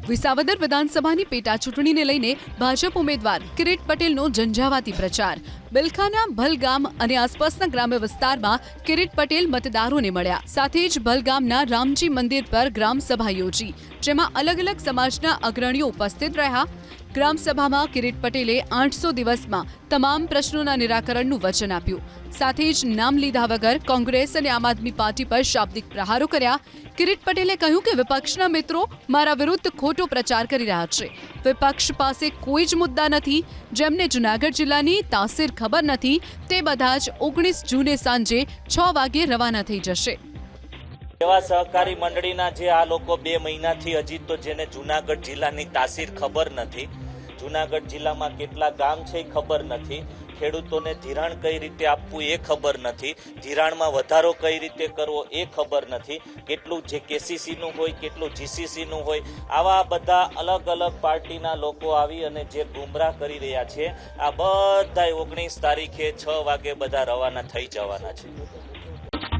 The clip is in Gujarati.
વિસાવદર વિધાનસભાની પેટા ચૂંટણીને લઈને ભાજપ ઉમેદવાર કિરીટ પટેલનો ઝંઝાવાતી પ્રચાર। બિલખાના ભલગામ અને આસપાસના ગ્રામ્ય વિસ્તારમાં કિરીટ પટેલ મતદારોને મળ્યા। સાથે જ ભલગામના રામજી મંદિર પર ગ્રામસભા યોજી, જેમાં અલગ અલગ સમાજના અગ્રણીઓ ઉપસ્થિત રહ્યા। ગ્રામસભામાં કિરીટ પટેલે 800 દિવસમાં તમામ પ્રશ્નોના નિરાકરણનું વચન આપ્યું। સાથે જ નામ લીધા વગર કોંગ્રેસ અને આમ આદમી પાર્ટી પર શાબ્દિક પ્રહારો કર્યા। કિરીટ પટેલે કહ્યું કે વિપક્ષના મિત્રો મારા વિરુદ્ધ ખોટો પ્રચાર કરી રહ્યા છે। વિપક્ષ પાસે કોઈ જ મુદ્દા નથી। જેમને જૂનાગઢ જિલ્લાની તાસીર ખબર નથી તે બધા જ 19 જૂને સાંજે 6 વાગે રવાના થઈ જશે। એવા સહકારી મંડળીના જે આ લોકો 2 મહિનાથી હજી તો જેને જૂનાગઢ જિલ્લાની તાસીર ખબર નથી, જૂનાગઢ જિલ્લામાં કેટલા ગામ છે એ ખબર નથી, ખેડૂતોને ધિરાણ કઈ રીતે આપવું એ ખબર નથી, ધિરાણમાં વધારો કઈ રીતે કરવો એ ખબર નથી, કેટલું જે કેસીસીનું હોય કેટલું જીસીસીનું હોય, આવા બધા અલગ અલગ પાર્ટીના લોકો આવી અને જે ગુમરાહ કરી રહ્યા છે, આ બધા 19 તારીખે 6 વાગે બધા રવાના થઈ જવાના છે।